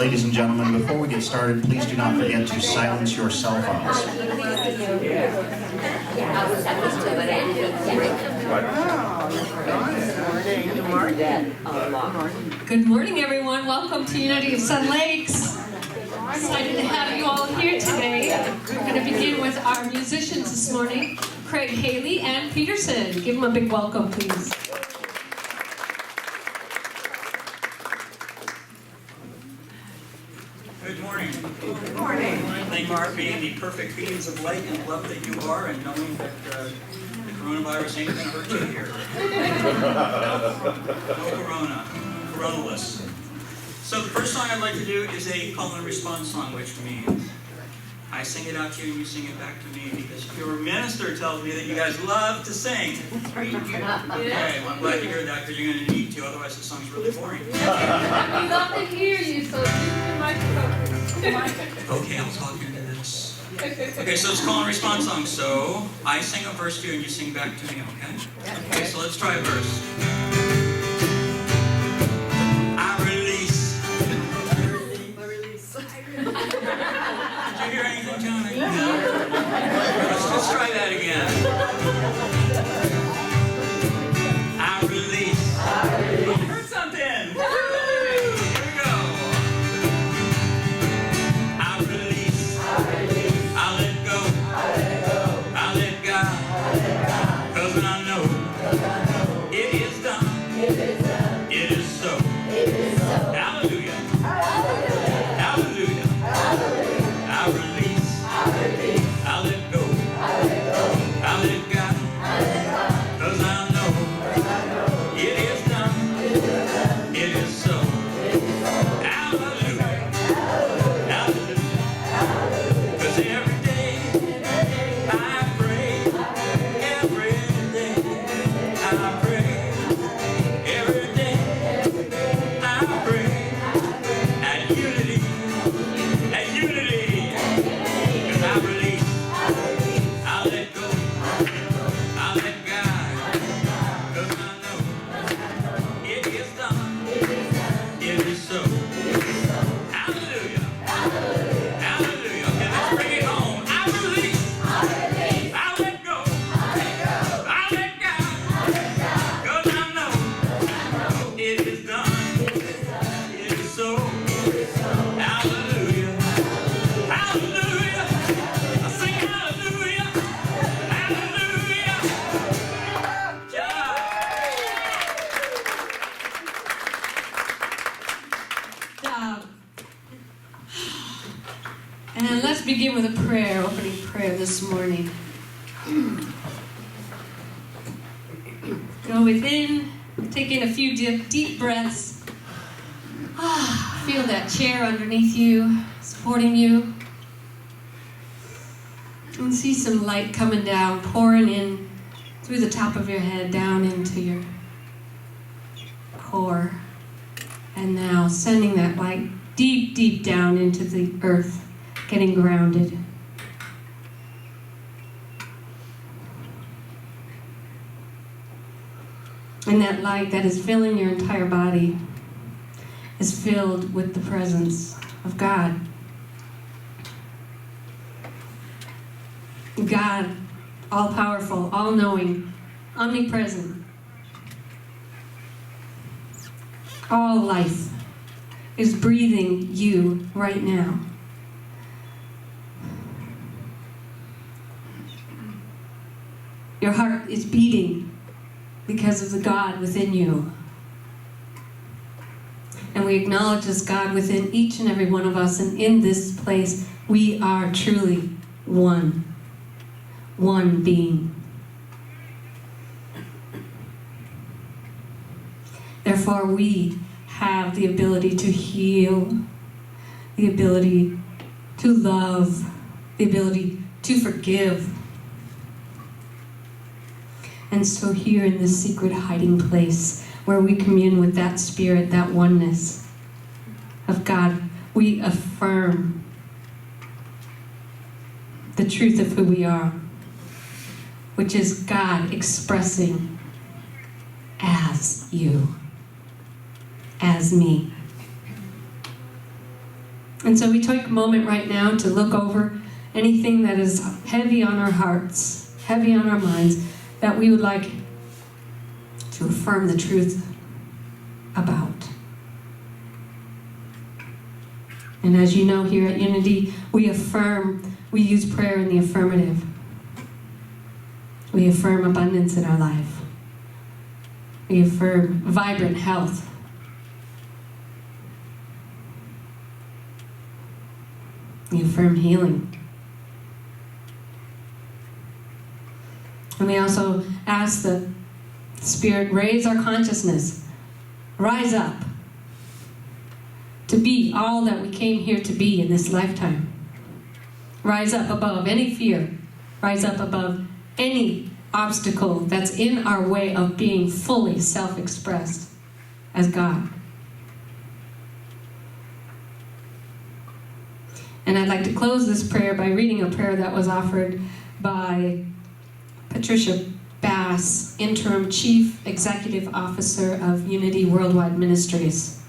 Ladies and gentlemen, before we get started, please do not forget to silence your cell phones. Good morning, everyone. Welcome to Unity of Sun Lakes. Excited to have you all here today. We're going to begin with our musicians this morning, Craig Haley and Peterson. Give them a big welcome, please. Good morning. Good morning. Thank you for being the perfect beings of light and love that you are, and knowing that the coronavirus ain't going to hurt you here. No coronaless. So the first song I'd like to do is a call and response song, which means I sing it out to you and you sing it back to me, because your minister tells me that you guys love to sing. Okay, well, I'm glad to hear that, because you're going to need to, otherwise the song's really boring. We love to hear you, so use the microphone. Okay, I'll talk into this. Okay, so it's call and response song. So I sing a verse to you and you sing back to me, okay? Okay, so let's try a verse. I release. Did you hear anything, Johnny? No. Let's try that again. I release. I heard something. And let's begin with a prayer, opening prayer this morning. Go within, take in a few deep breaths. Feel that chair underneath you, supporting you. And see some light coming down, pouring in through the top of your head, down into your core. And now sending that light deep, deep down into the earth. Getting grounded. And that light that is filling your entire body is filled with the presence of God. God, all-powerful, all-knowing, omnipresent. All life is breathing you right now. Your heart is beating because of the God within you. And we acknowledge this God within each and every one of us. And in this place, we are truly one being. Therefore, we have the ability to heal, the ability to love, the ability to forgive. And so here in this secret hiding place where we commune with that spirit, that oneness of God, we affirm the truth of who we are, which is God expressing as you, as me. And so we take a moment right now to look over anything that is heavy on our hearts, heavy on our minds, that we would like to affirm the truth about. And as you know, here at Unity, we use prayer in the affirmative. We affirm abundance in our life. We affirm vibrant health. We affirm healing. And we also ask the Spirit, raise our consciousness, rise up to be all that we came here to be in this lifetime. Rise up above any fear. Rise up above any obstacle that's in our way of being fully self-expressed as God. And I'd like to close this prayer by reading a prayer that was offered by Patricia Bass, Interim Chief Executive Officer of Unity Worldwide Ministries,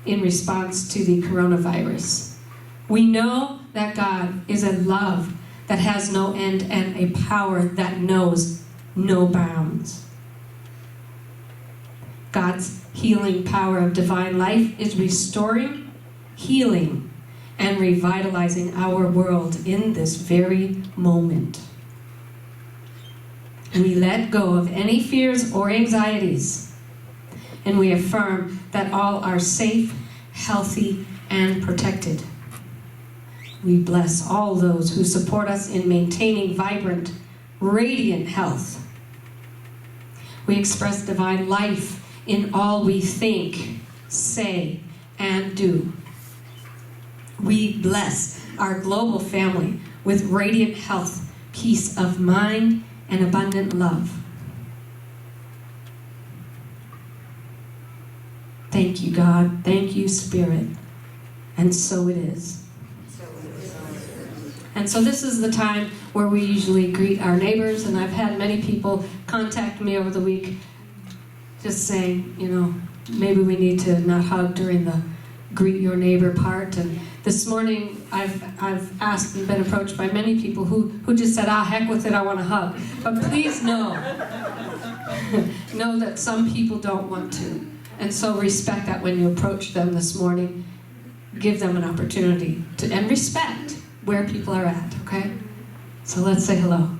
in response to the coronavirus. We know that God is a love that has no end and a power that knows no bounds. God's healing power of divine life is restoring, healing, and revitalizing our world in this very moment. We let go of any fears or anxieties, and we affirm that all are safe, healthy, and protected. We bless all those who support us in maintaining vibrant, radiant health. We express divine life in all we think, say, and do. We bless our global family with radiant health, peace of mind, and abundant love. Thank you, God. Thank you, Spirit. And so it is. And so this is the time where we usually greet our neighbors, and I've had many people contact me over the week just saying, maybe we need to not hug during the greet your neighbor part. And this morning I've asked and been approached by many people who just said, heck with it, I want to hug. But please know that some people don't want to. And so respect that when you approach them this morning. Give them an opportunity to, and respect where people are at, okay? So let's say hello.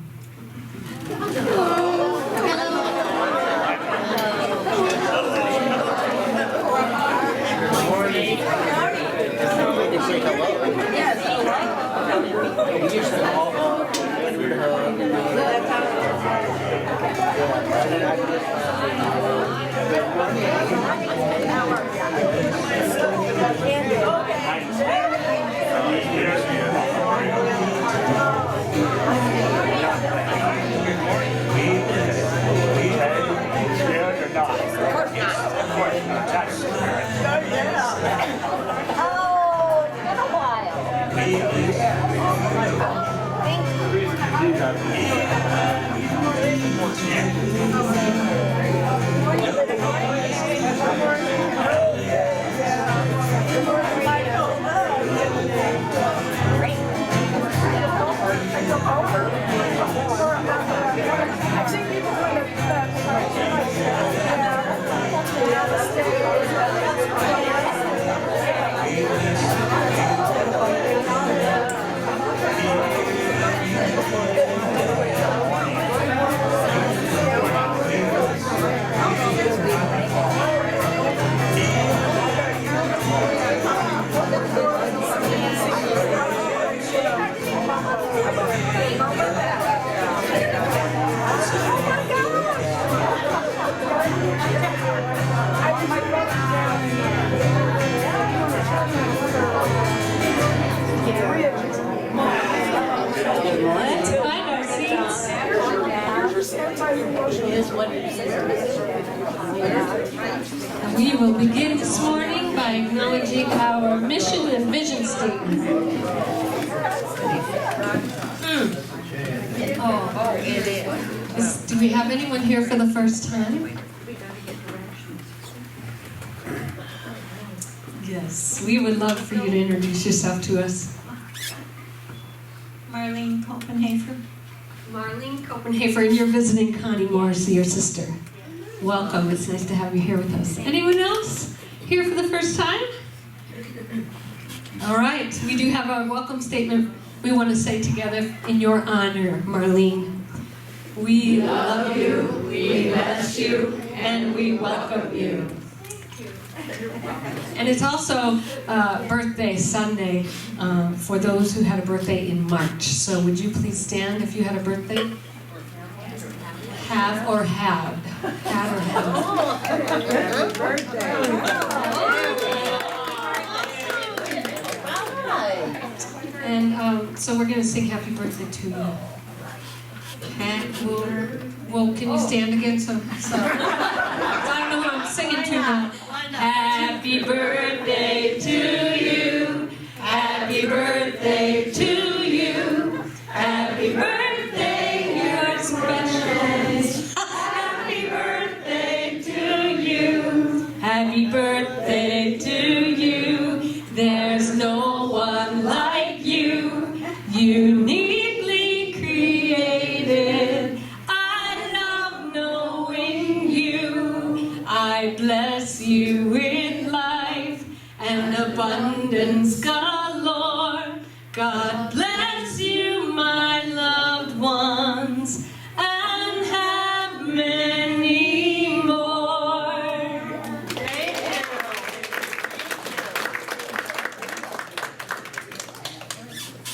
We will begin this morning by acknowledging our mission and vision statement. Do we have anyone here for the first time? Yes, we would love for you to introduce yourself to us. Marlene Copenhagen. Marlene Copenhagen, and you're visiting Connie Morrissey, your sister. Welcome, it's nice to have you here with us. Anyone else here for the first time? All right, we do have our welcome statement we want to say together in your honor, Marlene. We love you, we bless you, and we welcome you. And it's also birthday Sunday for those who had a birthday in March. So would you please stand if you had a birthday? Have or had? Had or have? Happy birthday. And so we're going to sing happy birthday to you. Well, can you stand again? So I don't know who I'm singing to now. Happy birthday to you. Happy birthday to you. Happy birthday, you're special. Happy birthday to you. Happy birthday to you. There's no one like you. Uniquely created. I love knowing you. I bless you with life and abundance galore. God bless you, my loved ones, and have many more.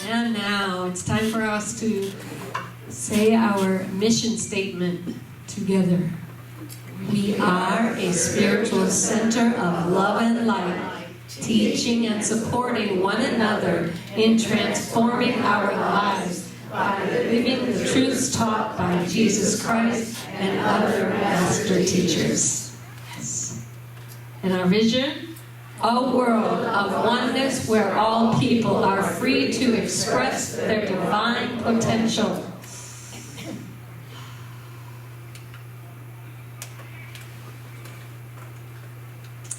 And now it's time for us to say our mission statement together. We are a spiritual center of love and light, teaching and supporting one another in transforming our lives by living the truths taught by Jesus Christ and other master teachers. Yes. And our vision? A world of oneness where all people are free to express their divine potential.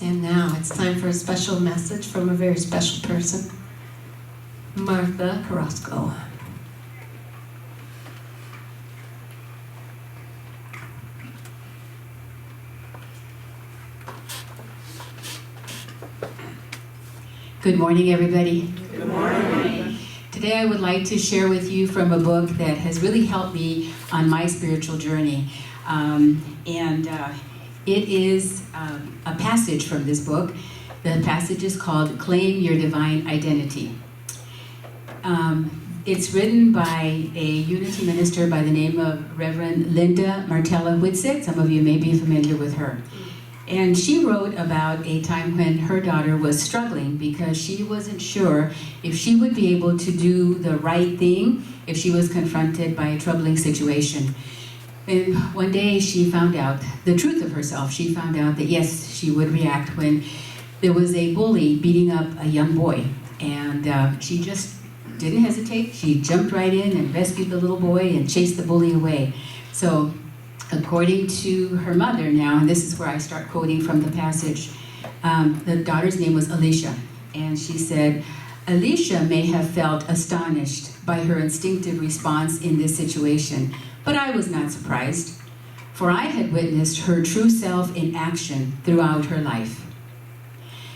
And now it's time for a special message from a very special person, Martha Carrasco. Good morning, everybody. Good morning. Today I would like to share with you from a book that has really helped me on my spiritual journey. It is a passage from this book. The passage is called Claim Your Divine Identity. It's written by a Unity minister by the name of Reverend Linda Martella Whitsitt. Some of you may be familiar with her. And she wrote about a time when her daughter was struggling because she wasn't sure if she would be able to do the right thing if she was confronted by a troubling situation. And one day she found out the truth of herself. She found out that yes, she would react when there was a bully beating up a young boy. And she just didn't hesitate. She jumped right in and rescued the little boy and chased the bully away. So according to her mother now, and this is where I start quoting from the passage, the daughter's name was Alicia. And she said, Alicia may have felt astonished by her instinctive response in this situation, but I was not surprised, for I had witnessed her true self in action throughout her life.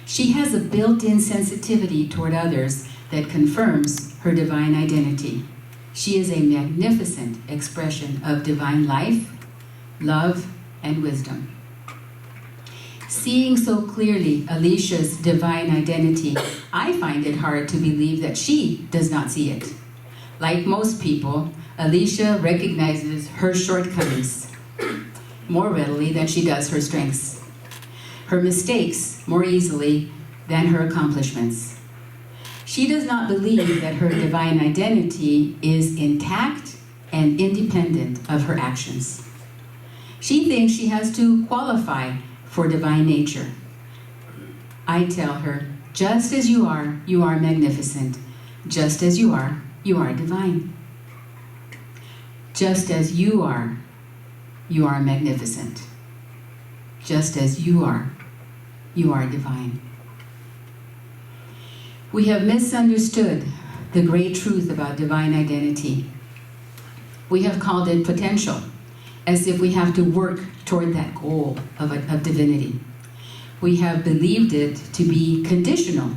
She has a built-in sensitivity toward others that confirms her divine identity. She is a magnificent expression of divine life, love, and wisdom. Seeing so clearly Alicia's divine identity, I find it hard to believe that she does not see it. Like most people, Alicia recognizes her shortcomings more readily than she does her strengths, her mistakes more easily than her accomplishments. She does not believe that her divine identity is intact and independent of her actions. She thinks she has to qualify for divine nature. I tell her, just as you are magnificent. Just as you are divine. Just as you are magnificent. Just as you are divine. We have misunderstood the great truth about divine identity. We have called it potential, as if we have to work toward that goal of divinity. We have believed it to be conditional,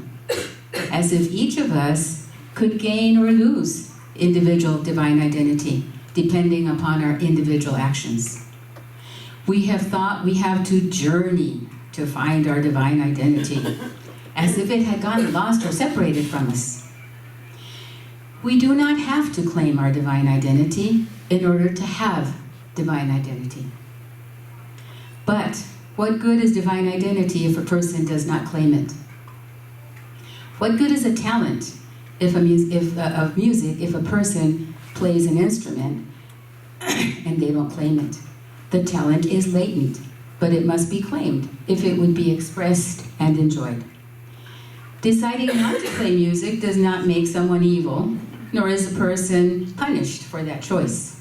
as if each of us could gain or lose individual divine identity, depending upon our individual actions. We have thought we have to journey to find our divine identity, as if it had gotten lost or separated from us. We do not have to claim our divine identity in order to have divine identity. But what good is divine identity if a person does not claim it? What good is a talent of music if a person plays an instrument and they don't claim it? The talent is latent, but it must be claimed if it would be expressed and enjoyed. Deciding not to play music does not make someone evil, nor is the person punished for that choice.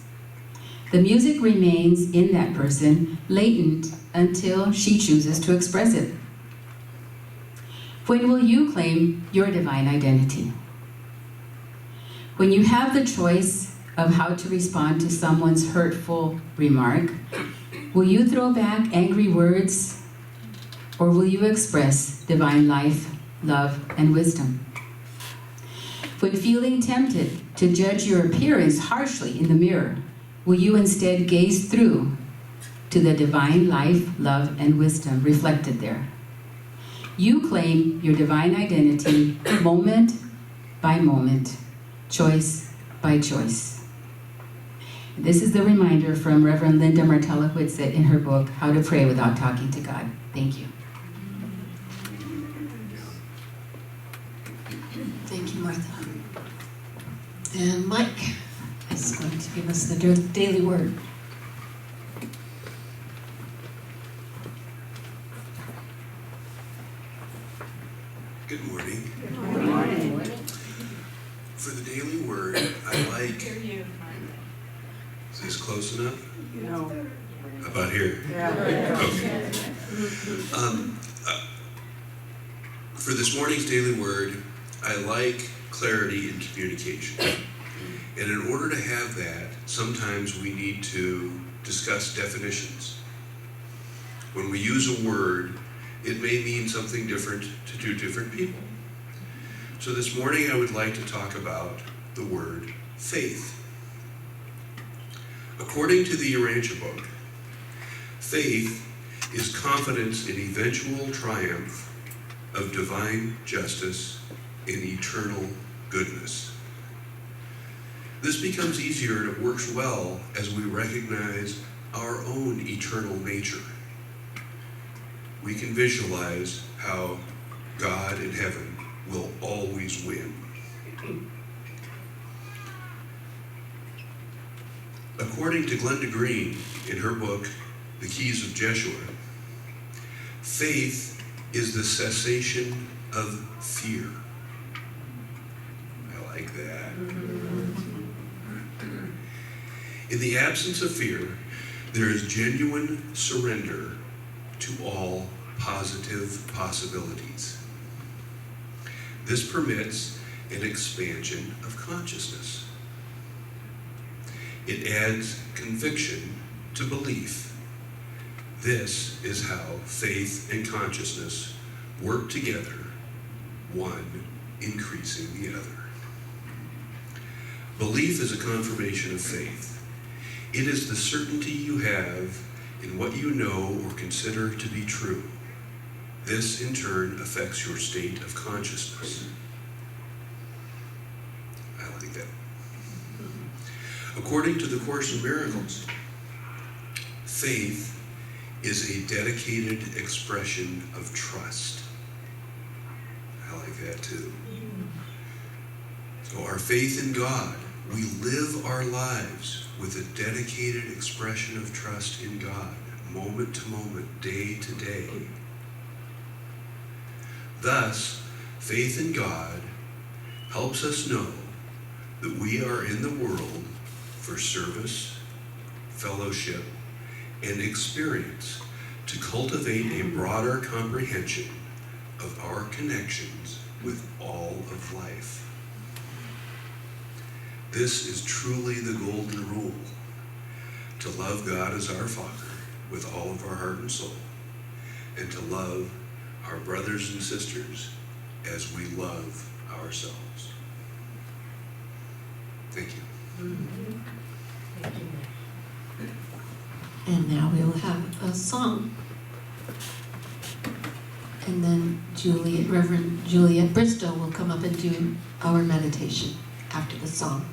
The music remains in that person latent until she chooses to express it. When will you claim your divine identity? When you have the choice of how to respond to someone's hurtful remark, will you throw back angry words, or will you express divine life, love, and wisdom? When feeling tempted to judge your appearance harshly in the mirror, will you instead gaze through to the divine life, love, and wisdom reflected there? You claim your divine identity moment by moment, choice by choice. This is the reminder from Reverend Linda Martella-Whitsett in her book, How to Pray Without Talking to God. Thank you. Thank you, Martha. And Mike is going to give us the daily word. Good morning. Good morning. For the daily word, I like. Is this close enough? No. About here? Yeah. Okay. For this morning's daily word, I like clarity in communication. And in order to have that, sometimes we need to discuss definitions. When we use a word, it may mean something different to two different people. So this morning I would like to talk about the word faith. According to the Urantia book, faith is confidence in eventual triumph of divine justice and eternal goodness. This becomes easier and it works well as we recognize our own eternal nature. We can visualize how God in heaven will always win. According to Glenda Green, in her book, The Keys of Jeshua, faith is the cessation of fear. I like that. In the absence of fear, there is genuine surrender to all positive possibilities. This permits an expansion of consciousness. It adds conviction to belief. This is how faith and consciousness work together, one increasing the other. Belief is a confirmation of faith. It is the certainty you have in what you know or consider to be true. This, in turn, affects your state of consciousness. I like that. According to the Course in Miracles, faith is a dedicated expression of trust. I like that too. So our faith in God, we live our lives with a dedicated expression of trust in God, moment to moment, day to day. Thus, faith in God helps us know that we are in the world for service, fellowship, and experience to cultivate a broader comprehension of our connections with all of life. This is truly the golden rule, to love God as our Father with all of our heart and soul, and to love our brothers and sisters as we love ourselves. Thank you. And now we will have a song. And then Reverend Juliet Bristow will come up and do our meditation after the song.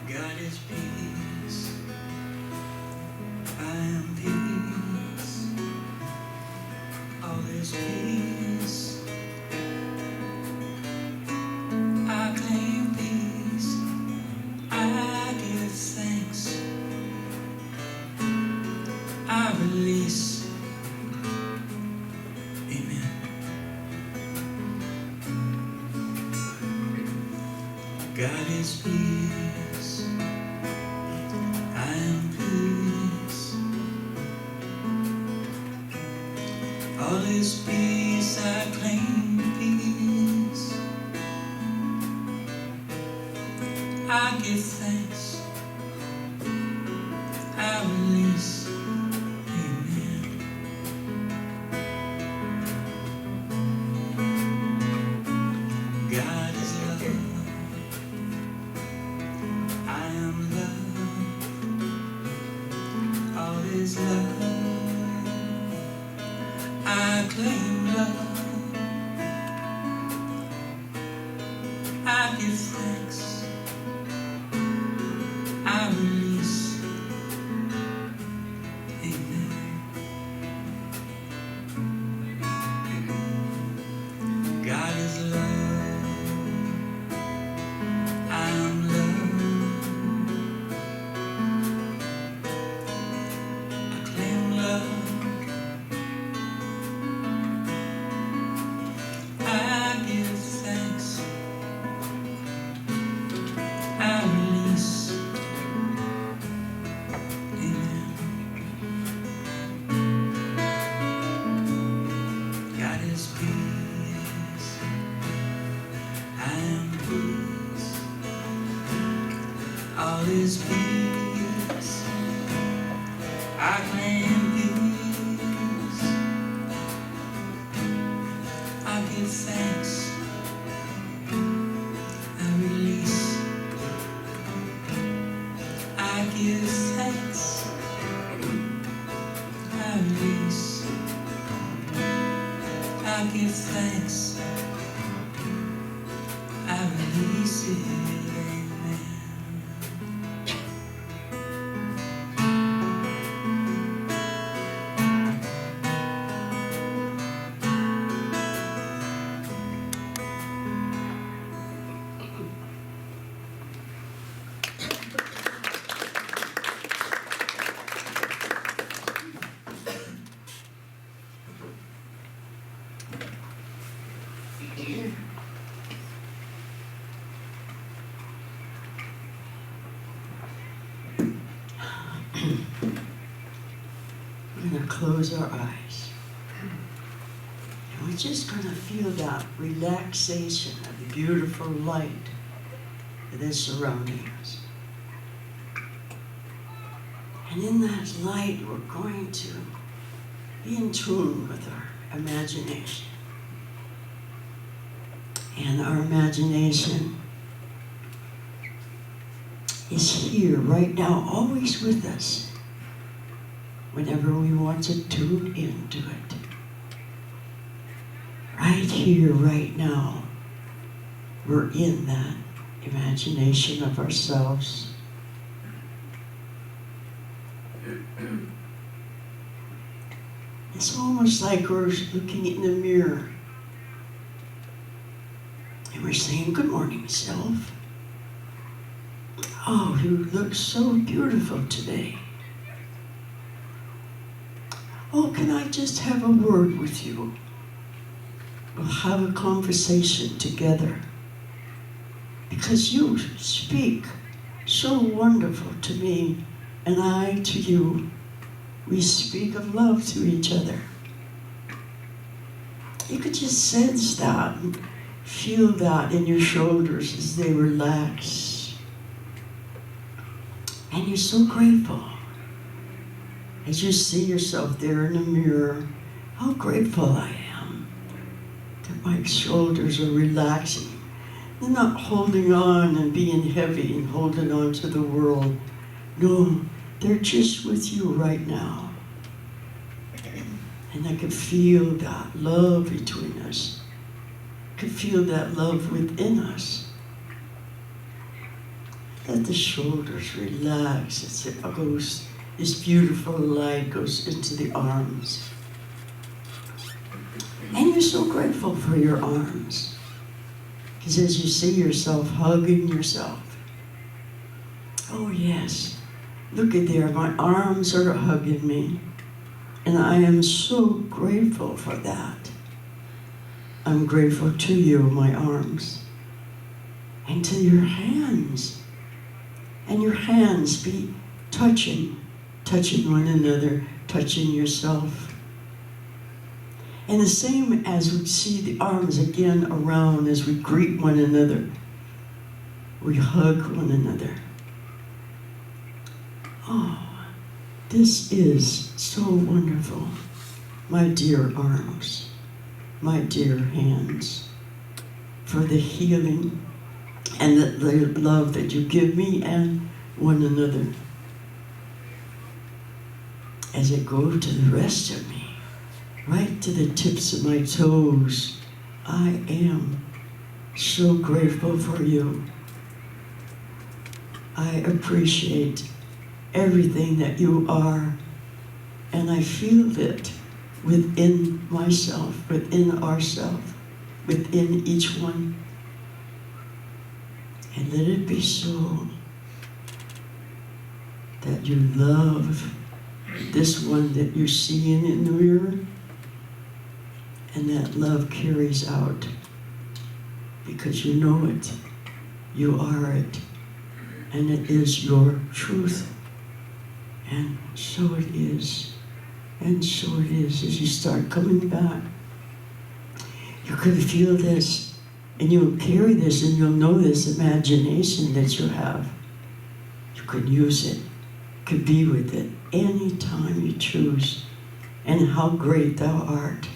God is peace. I am peace. All is peace. I claim peace. I give thanks. I release. Amen. God is peace. I am peace. All is peace. I claim peace. I give thanks. I release. Amen. God is love. I am love. All is love. I claim love. I give thanks. I release. Amen. God is love. I am love. I claim love. I give thanks. I release. Amen. God is peace. I am peace. All is peace. I claim peace. I give thanks. I release. I give thanks. I release. I give thanks. I release it. Amen. We're going to close our eyes. And we're just going to feel that relaxation of the beautiful light that is surrounding us. And in that light, we're going to be in tune with our imagination. And our imagination is here right now, always with us, whenever we want to tune into it. Right here, right now, we're in that imagination of ourselves. It's almost like we're looking in the mirror and we're saying, "Good morning, self. Oh, you look so beautiful today. Oh, can I just have a word with you? We'll have a conversation together. Because you speak so wonderful to me, and I to you. We speak of love to each other." You could just sense that and feel that in your shoulders as they relax. And you're so grateful. As you see yourself there in the mirror, how grateful I am that my shoulders are relaxing. They're not holding on and being heavy and holding on to the world. No, they're just with you right now. And I could feel that love between us. I could feel that love within us. Let the shoulders relax as it goes, this beautiful light goes into the arms. And you're so grateful for your arms. Because as you see yourself hugging yourself, oh yes, look at there, my arms are hugging me. And I am so grateful for that. I'm grateful to you, my arms. And to your hands. And your hands be touching one another, touching yourself. And the same as we see the arms again around as we greet one another. We hug one another. Oh, this is so wonderful. My dear arms, my dear hands, for the healing and the love that you give me and one another. As I go to the rest of me, right to the tips of my toes, I am so grateful for you. I appreciate everything that you are, and I feel it within myself, within ourselves, within each one. And let it be so that you love this one that you're seeing in the mirror, and that love carries out because you know it, you are it, and it is your truth. And so it is, and so it is. As you start coming back, you can feel this, and you'll carry this, and you'll know this imagination that you have. You can use it, can be with it anytime you choose. And how great thou art,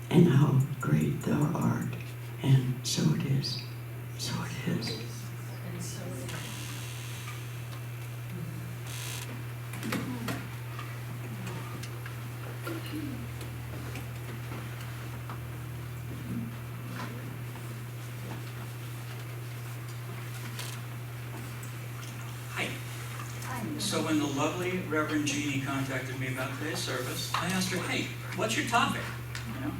and how great thou art. And so it is, so it is. So when the lovely Reverend Jeanne contacted me about today's service, I asked her, "Hey, what's your topic?" You know?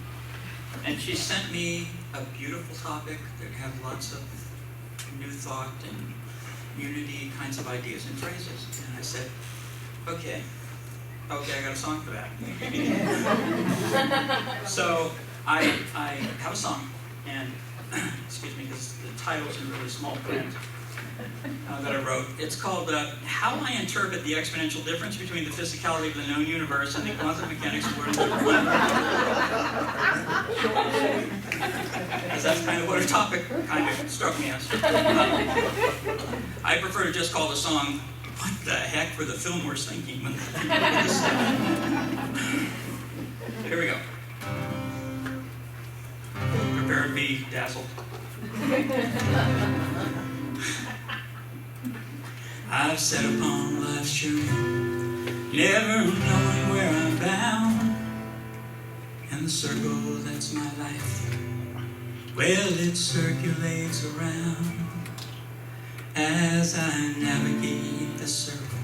And she sent me a beautiful topic that had lots of new thought and unity kinds of ideas and phrases. And I said, okay, I got a song for that. So I have a song, and excuse me, because the title's in really small print. That I wrote. It's called How I Interpret the Exponential Difference Between the Physicality of the Known Universe and the Quantum Mechanics of World. As that's kind of what her topic kind of struck me as. I prefer to just call the song, "What the Heck Were the Fillmores Thinking?" Here we go. Prepare to be dazzled. I've sat upon life's journey, never knowing where I'm bound. And the circle that's my life, well, it circulates around. As I navigate the circle,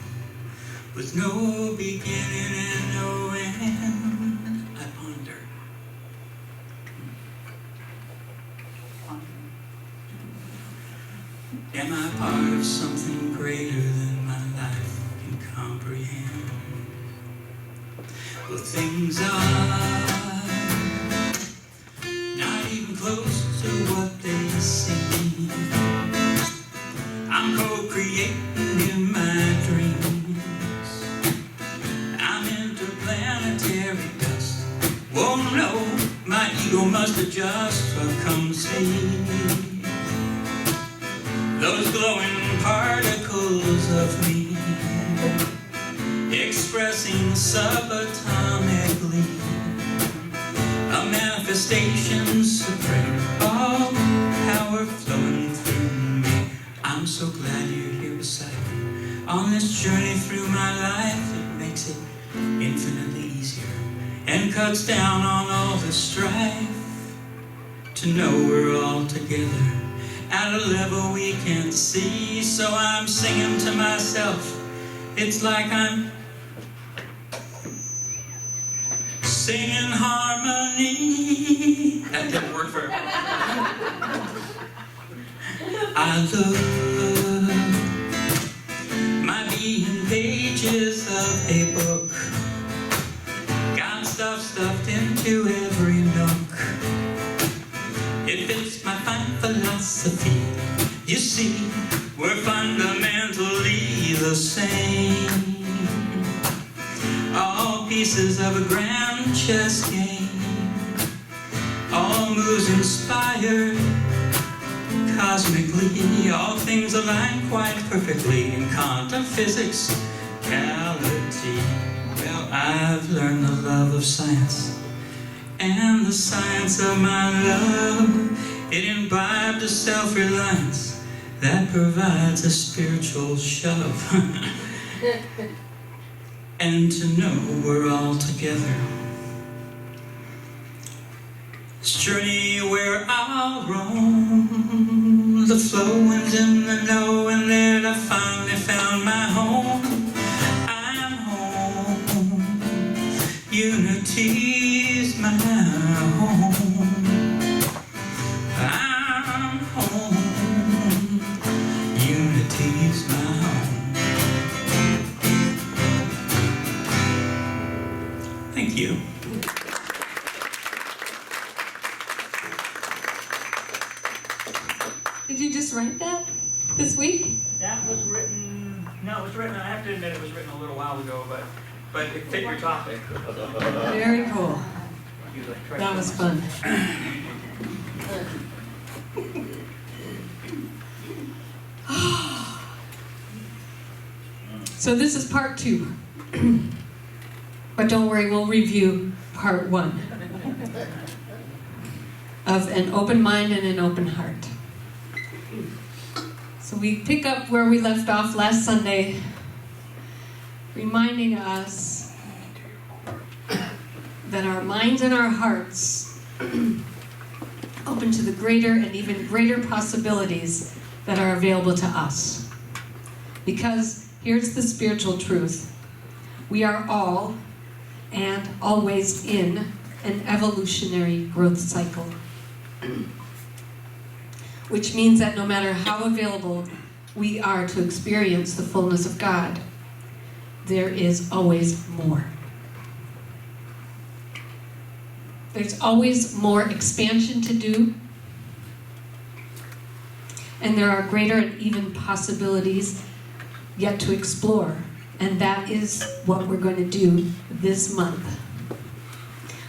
with no beginning and no end, I ponder. Am I part of something greater than my life can comprehend? Well, things are not even close to what they seem. I'm co-creating in my dreams. I'm interplanetary dust. Whoa, no, my ego must adjust or come see those glowing particles of me, expressing subatomically a manifestation supreme, all power flowing through me. I'm so glad you're here beside me on this journey through my life. It makes it infinitely easier and cuts down on all the strife to know we're all together at a level we can't see. So I'm singing to myself. It's like I'm singing harmony. That didn't work for everyone. I love my being pages of a book. Got stuff stuffed into every nook. It fits my fine philosophy. You see, we're fundamentally the same. All pieces of a grand chess game. All moves inspired cosmically. All things align quite perfectly in quantum physics. Reality. Well, I've learned the love of science and the science of my love. It imbibed a self-reliance that provides a spiritual shove. And to know we're all together. This journey where I'll roam, the flowing's in the know, and then I finally found my home. I'm home. Unity's my home. I'm home. Unity's my home. Thank you. Did you just write that this week? That was written, no, it was written, I have to admit it was written a little while ago, but it fit your topic. Very cool. That was fun. So this is part 2. But don't worry, we'll review part 1 of an open mind and an open heart. So we pick up where we left off last Sunday, reminding us that our minds and our hearts open to the greater and even greater possibilities that are available to us. Because here's the spiritual truth. We are all and always in an evolutionary growth cycle. Which means that no matter how available we are to experience the fullness of God, there is always more. There's always more expansion to do, and there are greater and even possibilities yet to explore, and that is what we're going to do this month.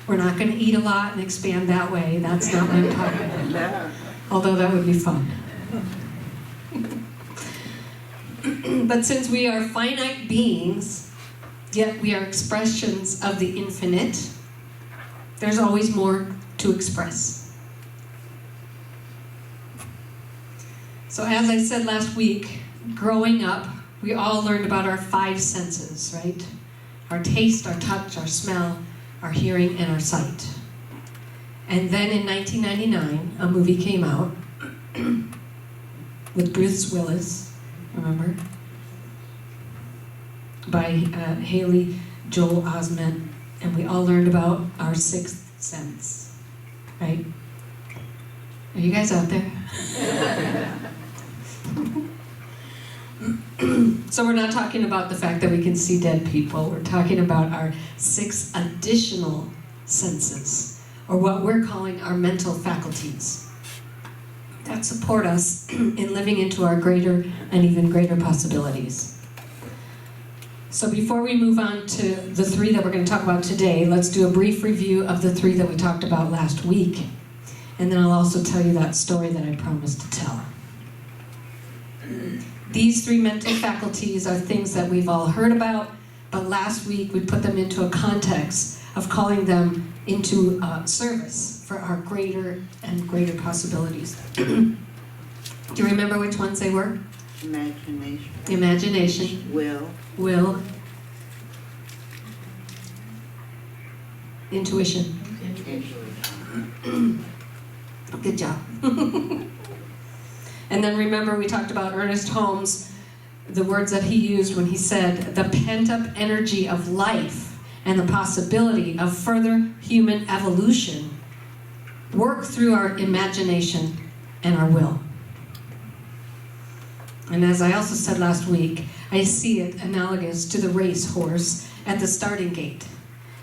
We're not going to eat a lot and expand that way. That's not what I'm talking about. Although that would be fun. But since we are finite beings, yet we are expressions of the infinite, there's always more to express. So as I said last week, growing up, we all learned about our 5 senses, right? Our taste, our touch, our smell, our hearing, and our sight. And then in 1999, a movie came out with Bruce Willis, remember? By Haley Joel Osment, and we all learned about our 6th sense, right? Are you guys out there? So we're not talking about the fact that we can see dead people. We're talking about our 6 additional senses, or what we're calling our mental faculties, that support us in living into our greater and even greater possibilities. So before we move on to the 3 that we're going to talk about today, let's do a brief review of the 3 that we talked about last week. And then I'll also tell you that story that I promised to tell. These 3 mental faculties are things that we've all heard about, but last week we put them into a context of calling them into service for our greater and greater possibilities. Do you remember which ones they were? Imagination. Imagination. Will. Intuition. Good job. And then remember we talked about Ernest Holmes, the words that he used when he said, the pent-up energy of life and the possibility of further human evolution work through our imagination and our will. And as I also said last week, I see it analogous to the racehorse at the starting gate.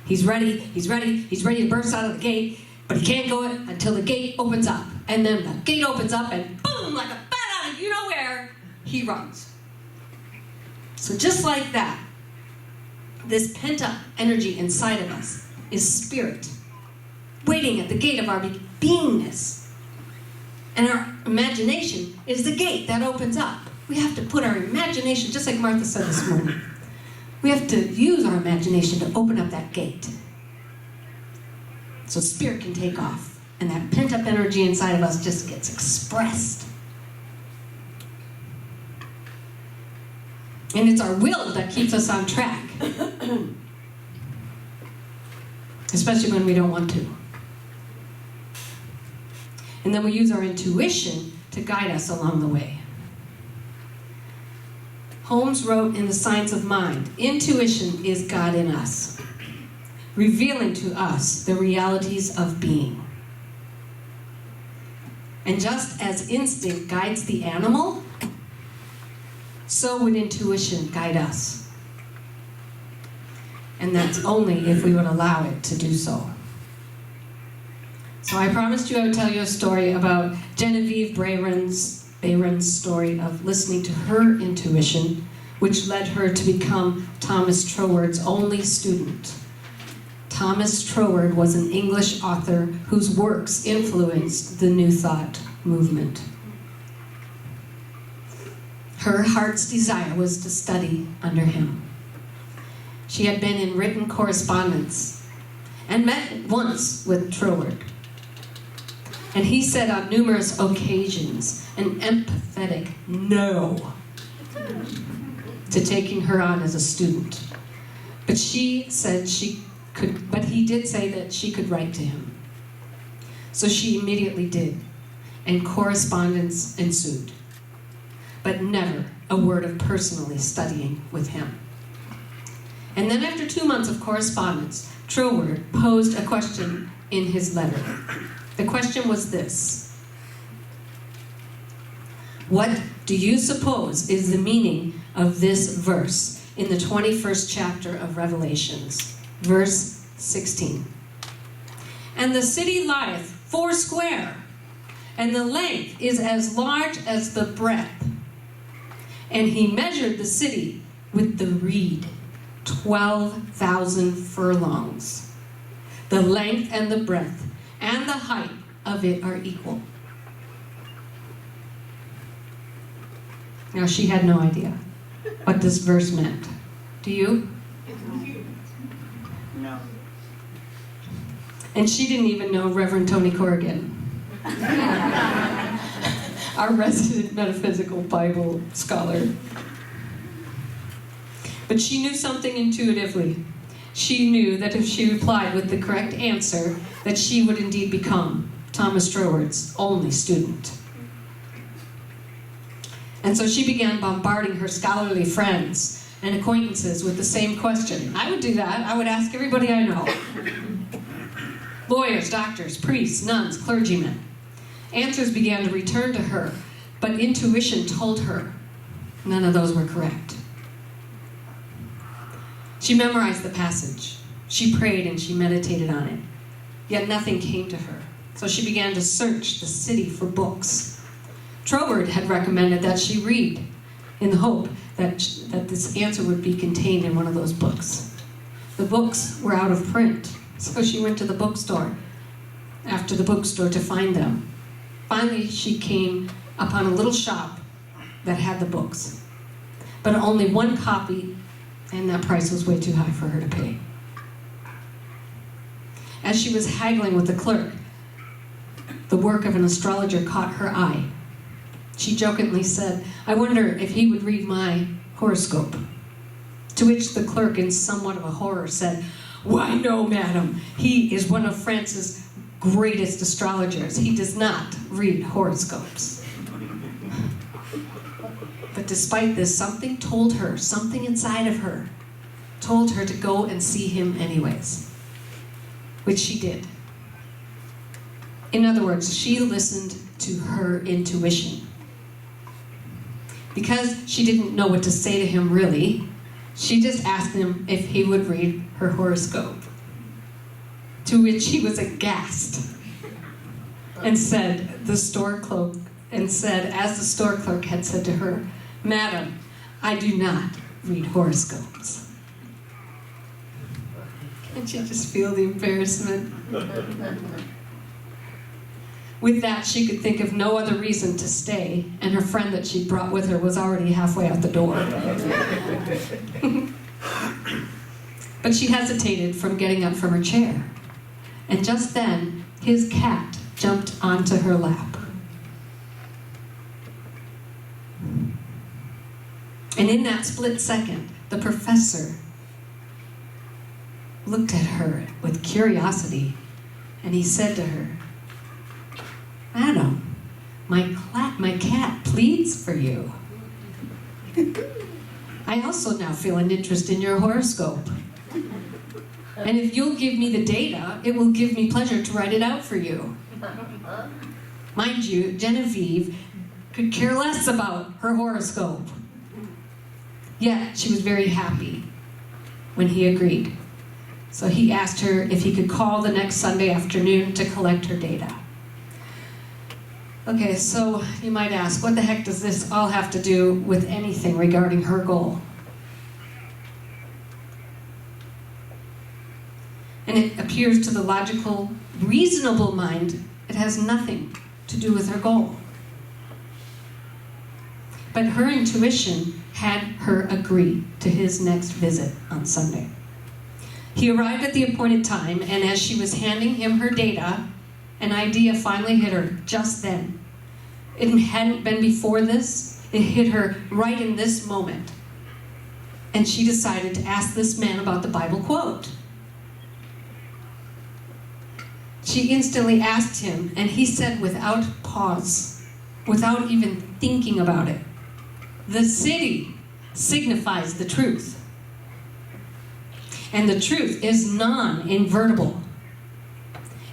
He's ready to burst out of the gate, but he can't go it until the gate opens up. And then the gate opens up and boom, like a bat out of you-know-where, he runs. So just like that, this pent-up energy inside of us is spirit, waiting at the gate of our beingness. And our imagination is the gate that opens up. We have to put our imagination, just like Martha said this morning, we have to use our imagination to open up that gate so spirit can take off and that pent-up energy inside of us just gets expressed. And it's our will that keeps us on track, especially when we don't want to. And then we use our intuition to guide us along the way. Holmes wrote in The Science of Mind, intuition is God in us, revealing to us the realities of being. And just as instinct guides the animal, so would intuition guide us. And that's only if we would allow it to do so. So I promised you I would tell you a story about Genevieve Bayron's story of listening to her intuition, which led her to become Thomas Troward's only student. Thomas Troward was an English author whose works influenced the New Thought movement. Her heart's desire was to study under him. She had been in written correspondence and met once with Troward. And he said on numerous occasions an empathetic no to taking her on as a student. But she said he did say that she could write to him. So she immediately did, and correspondence ensued. But never a word of personally studying with him. And then after 2 months of correspondence, Troward posed a question in his letter. The question was this: what do you suppose is the meaning of this verse in the 21st chapter of Revelations, verse 16? And the city lieth foursquare, and the length is as large as the breadth. And he measured the city with the reed, 12,000 furlongs. The length and the breadth and the height of it are equal. Now, she had no idea what this verse meant. Do you? No. And she didn't even know Reverend Tony Corrigan, our resident metaphysical Bible scholar. But she knew something intuitively. She knew that if she replied with the correct answer, that she would indeed become Thomas Troward's only student. And so she began bombarding her scholarly friends and acquaintances with the same question. I would do that. I would ask everybody I know. Lawyers, doctors, priests, nuns, clergymen. Answers began to return to her, but intuition told her none of those were correct. She memorized the passage. She prayed and she meditated on it. Yet nothing came to her. So she began to search the city for books. Troward had recommended that she read in the hope that this answer would be contained in one of those books. The books were out of print, so she went to the bookstore after the bookstore to find them. Finally, she came upon a little shop that had the books, but only one copy, and that price was way too high for her to pay. As she was haggling with the clerk, the work of an astrologer caught her eye. She jokingly said, "I wonder if he would read my horoscope." To which the clerk, in somewhat of a horror, said, "Why, no, madam. He is one of France's greatest astrologers. He does not read horoscopes." But despite this, something told her, something inside of her, told her to go and see him anyways, which she did. In other words, she listened to her intuition. Because she didn't know what to say to him really, she just asked him if he would read her horoscope. To which he was aghast and said, as the store clerk had said to her, "Madam, I do not read horoscopes." Can't you just feel the embarrassment? With that, she could think of no other reason to stay, and her friend that she brought with her was already halfway out the door. But she hesitated from getting up from her chair. And just then, his cat jumped onto her lap. And in that split second, the professor looked at her with curiosity, and he said to her, "Madam, my cat pleads for you. I also now feel an interest in your horoscope. And if you'll give me the data, it will give me pleasure to write it out for you." Mind you, Genevieve could care less about her horoscope. Yet she was very happy when he agreed. So he asked her if he could call the next Sunday afternoon to collect her data. Okay, so you might ask, what the heck does this all have to do with anything regarding her goal? And it appears to the logical, reasonable mind, it has nothing to do with her goal. But her intuition had her agree to his next visit on Sunday. He arrived at the appointed time, and as she was handing him her data, an idea finally hit her just then. It hadn't been before this. It hit her right in this moment. And she decided to ask this man about the Bible quote. She instantly asked him, and he said without pause, without even thinking about it, "The city signifies the truth. And the truth is non-invertible.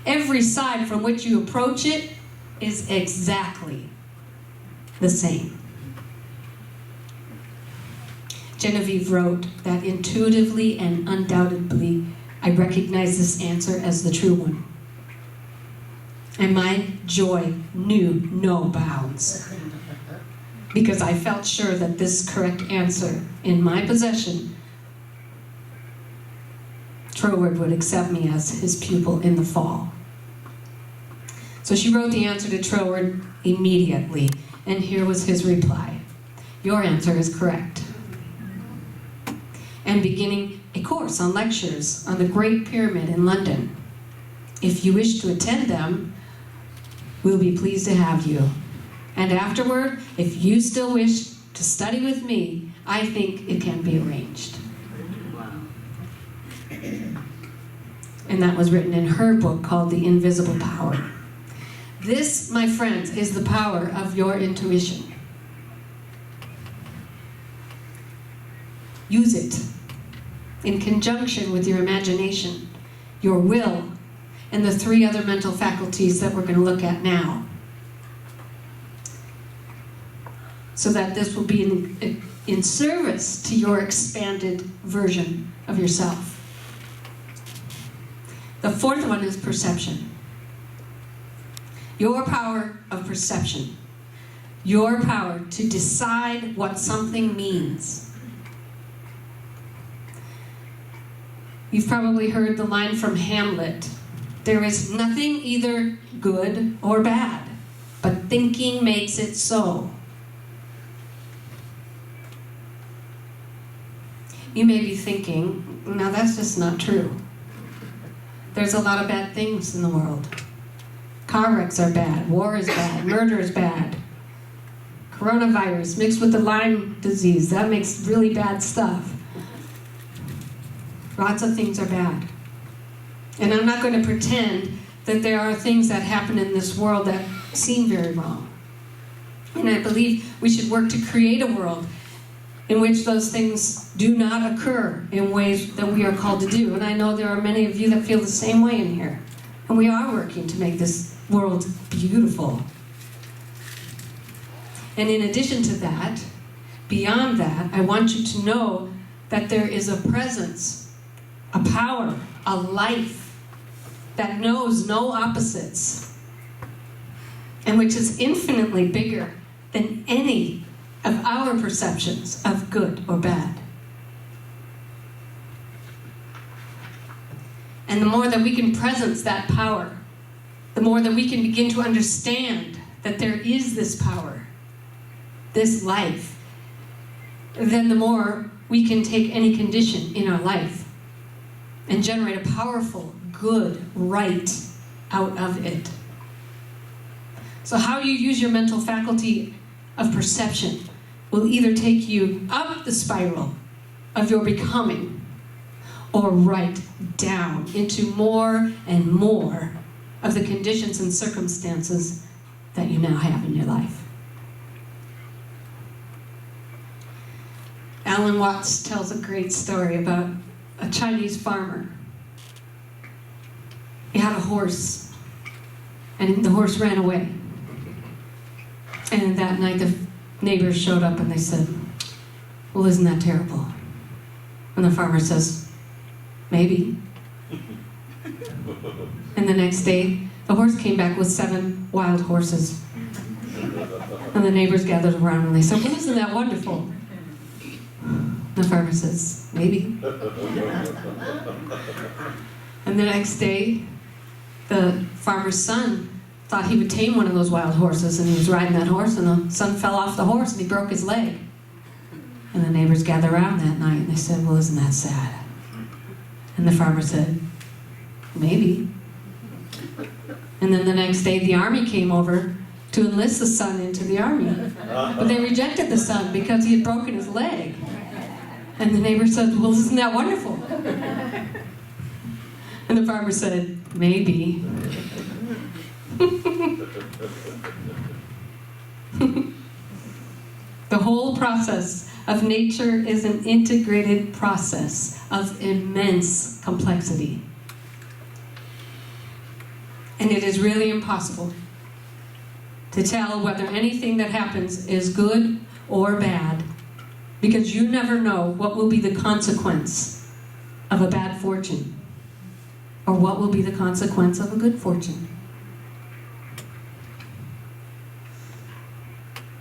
Every side from which you approach it is exactly the same." Genevieve wrote that intuitively and undoubtedly, I recognize this answer as the true one. And my joy knew no bounds, because I felt sure that this correct answer in my possession, Troward would accept me as his pupil in the fall. So she wrote the answer to Troward immediately, and here was his reply. "Your answer is correct." And beginning a course on lectures on the Great Pyramid in London. If you wish to attend them, we'll be pleased to have you. And afterward, if you still wish to study with me, I think it can be arranged. And that was written in her book called The Invisible Power. This, my friends, is the power of your intuition. Use it in conjunction with your imagination, your will, and the 3 other mental faculties that we're going to look at now. So that this will be in service to your expanded version of yourself. The fourth one is perception. Your power of perception. Your power to decide what something means. You've probably heard the line from Hamlet. There is nothing either good or bad, but thinking makes it so. You may be thinking, now that's just not true. There's a lot of bad things in the world. Car wrecks are bad, war is bad, murder is bad. Coronavirus mixed with the Lyme disease, that makes really bad stuff. Lots of things are bad. And I'm not going to pretend that there are things that happen in this world that seem very wrong. And I believe we should work to create a world in which those things do not occur in ways that we are called to do. And I know there are many of you that feel the same way in here. And we are working to make this world beautiful. And in addition to that, beyond that, I want you to know that there is a presence, a power, a life that knows no opposites, and which is infinitely bigger than any of our perceptions of good or bad. And the more that we can presence that power, the more that we can begin to understand that there is this power, this life, then the more we can take any condition in our life and generate a powerful, good, right out of it. So how you use your mental faculty of perception will either take you up the spiral of your becoming or right down into more and more of the conditions and circumstances that you now have in your life. Alan Watts tells a great story about a Chinese farmer. He had a horse, and the horse ran away. And that night the neighbors showed up and they said, well, isn't that terrible? And the farmer says, maybe. And the next day, the horse came back with 7 wild horses. And the neighbors gathered around and they said, well, isn't that wonderful? The farmer says, maybe. And the next day, the farmer's son thought he would tame one of those wild horses, and he was riding that horse, and the son fell off the horse and he broke his leg. And the neighbors gathered around that night and they said, well, isn't that sad? And the farmer said, maybe. And then the next day the army came over to enlist the son into the army. But they rejected the son because he had broken his leg. And the neighbor said, well, isn't that wonderful? And the farmer said, maybe. The whole process of nature is an integrated process of immense complexity. And it is really impossible to tell whether anything that happens is good or bad, because you never know what will be the consequence of a bad fortune, or what will be the consequence of a good fortune.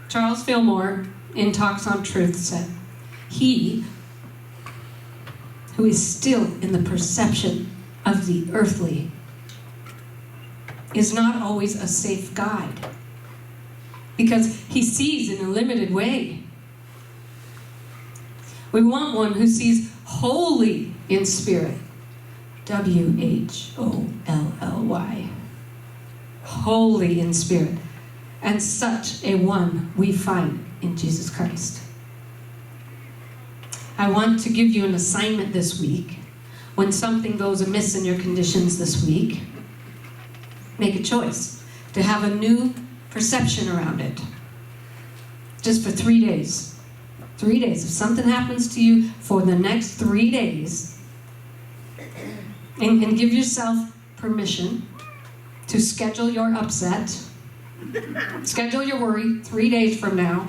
Charles Fillmore, in Talks on Truth, said, he who is still in the perception of the earthly is not always a safe guide, because he sees in a limited way. We want one who sees wholly in spirit. W-H-O-L-L-Y. Wholly in spirit. And such a one we find in Jesus Christ. I want to give you an assignment this week. When something goes amiss in your conditions this week, make a choice to have a new perception around it. Just for 3 days. 3 days. If something happens to you for the next 3 days, and give yourself permission to schedule your upset, schedule your worry 3 days from now,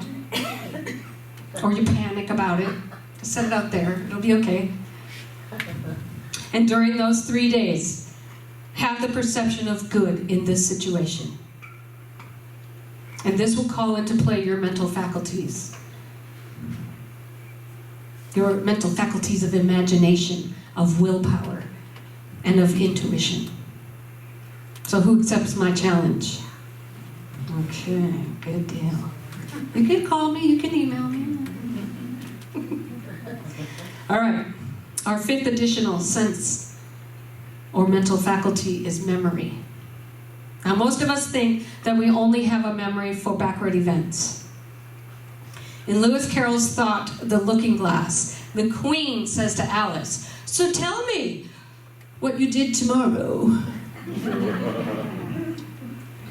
or you panic about it, just set it out there, it'll be okay. And during those 3 days, have the perception of good in this situation. And this will call into play your mental faculties. Your mental faculties of imagination, of willpower, and of intuition. So who accepts my challenge? Okay, good deal. You can call me, you can email me. All right, our 5th additional sense or mental faculty is memory. Now, most of us think that we only have a memory for backward events. In Lewis Carroll's thought, The Looking Glass, the Queen says to Alice, "So tell me what you did tomorrow."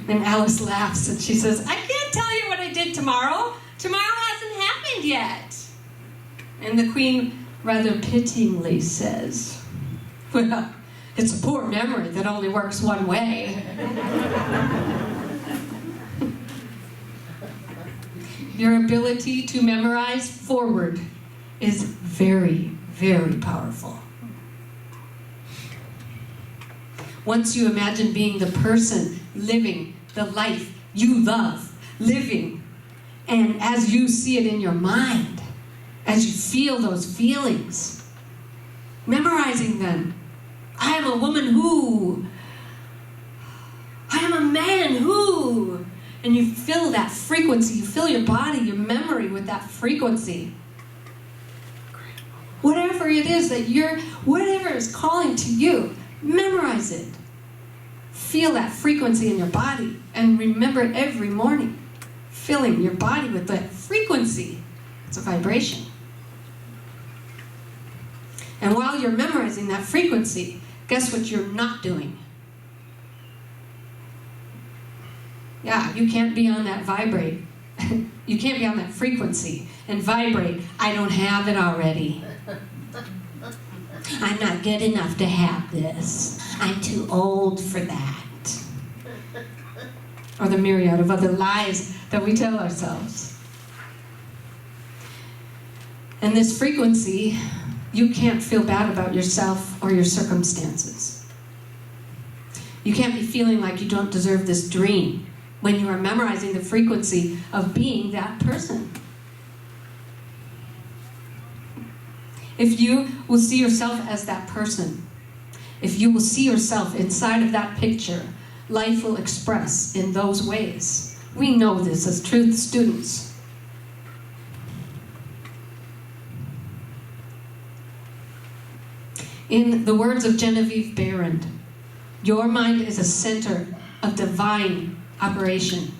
And Alice laughs and she says, "I can't tell you what I did tomorrow. Tomorrow hasn't happened yet." And the Queen rather pityingly says, "Well, it's a poor memory that only works one way." Your ability to memorize forward is very, very powerful. Once you imagine being the person living the life you love, living, and as you see it in your mind, as you feel those feelings, memorizing them. I am a woman who, I am a man who, and you feel that frequency, you fill your body, your memory with that frequency. Whatever it is that whatever is calling to you, memorize it. Feel that frequency in your body and remember it every morning. Filling your body with that frequency. It's a vibration. And while you're memorizing that frequency, guess what you're not doing? Yeah, you can't be on that vibrate. You can't be on that frequency and vibrate. I don't have it already. I'm not good enough to have this. I'm too old for that. Or the myriad of other lies that we tell ourselves. And this frequency, you can't feel bad about yourself or your circumstances. You can't be feeling like you don't deserve this dream when you are memorizing the frequency of being that person. If you will see yourself as that person, if you will see yourself inside of that picture, life will express in those ways. We know this as truth students. In the words of Genevieve Behrend, your mind is a center of divine operation,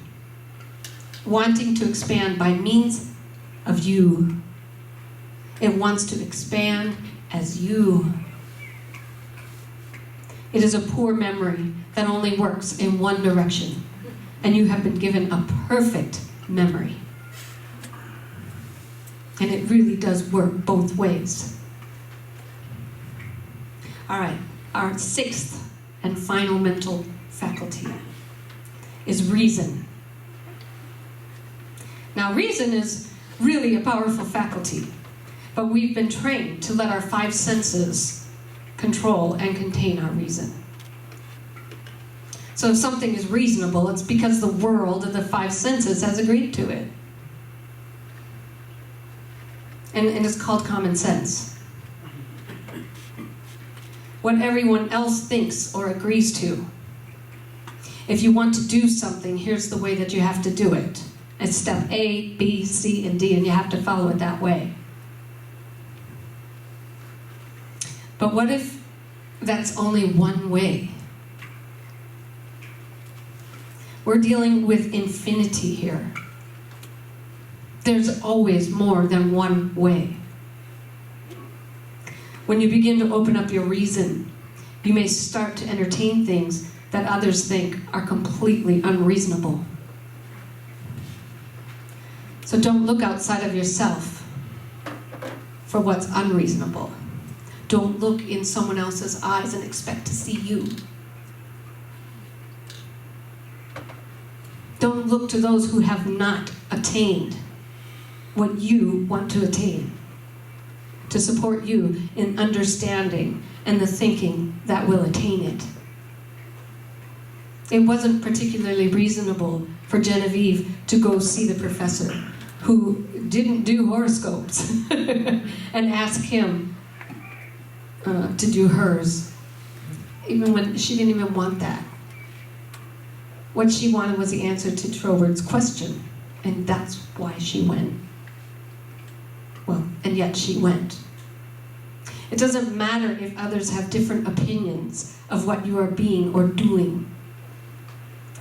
wanting to expand by means of you. It wants to expand as you. It is a poor memory that only works in one direction, and you have been given a perfect memory. And it really does work both ways. All right, our 6th and final mental faculty is reason. Now, reason is really a powerful faculty, but we've been trained to let our 5 senses control and contain our reason. So if something is reasonable, it's because the world of the 5 senses has agreed to it. And it's called common sense. What everyone else thinks or agrees to. If you want to do something, here's the way that you have to do it. It's step A, B, C, and D, and you have to follow it that way. But what if that's only one way? We're dealing with infinity here. There's always more than one way. When you begin to open up your reason, you may start to entertain things that others think are completely unreasonable. So don't look outside of yourself for what's unreasonable. Don't look in someone else's eyes and expect to see you. Don't look to those who have not attained what you want to attain, to support you in understanding and the thinking that will attain it. It wasn't particularly reasonable for Genevieve to go see the professor who didn't do horoscopes and ask him to do hers, even when she didn't even want that. What she wanted was the answer to Troward's question, and that's why she went. Well, and yet she went. It doesn't matter if others have different opinions of what you are being or doing.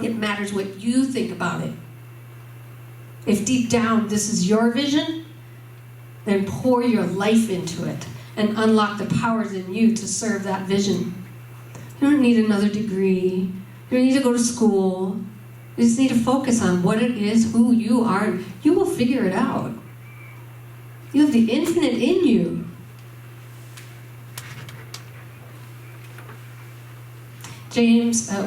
It matters what you think about it. If deep down this is your vision, then pour your life into it and unlock the powers in you to serve that vision. You don't need another degree. You don't need to go to school. You just need to focus on what it is, who you are. You will figure it out. You have the infinite in you.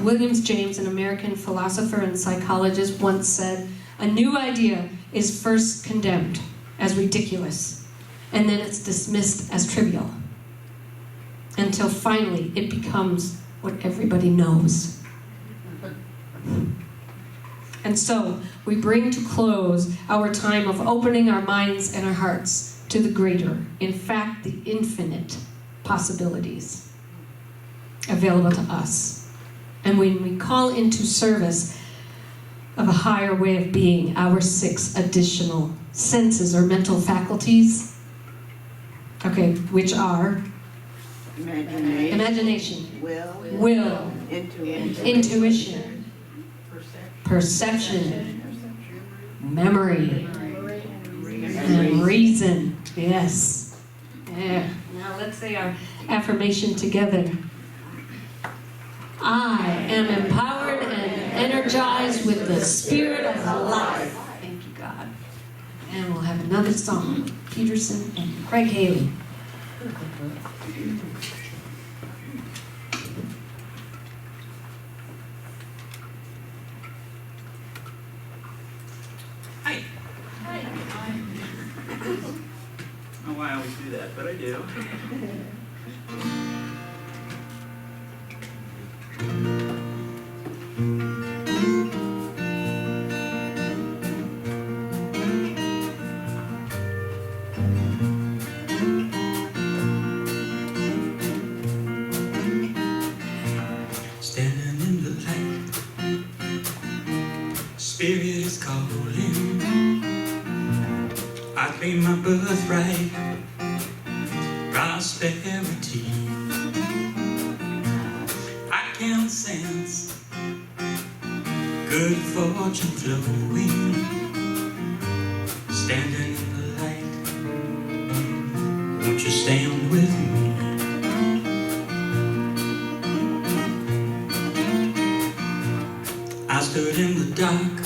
William James, an American philosopher and psychologist, once said, "A new idea is first condemned as ridiculous, and then it's dismissed as trivial, until finally it becomes what everybody knows." And so we bring to close our time of opening our minds and our hearts to the greater, in fact, the infinite possibilities available to us. And when we call into service of a higher way of being, our 6 additional senses or mental faculties, okay, which are imagination, will, intuition, perception, memory, and reason. Yes. Yeah. Now let's say our affirmation together. I am empowered and energized with the spirit of life. Thank you, God. And we'll have another song, Peterson and Craig Haley. Hi. Hi. I don't know why I always do that, but I do. Standing in the light, Spirit is calling. I claim my birthright, prosperity. I can sense good fortune flowing. Standing in the light, won't you stand with me? I stood in the dark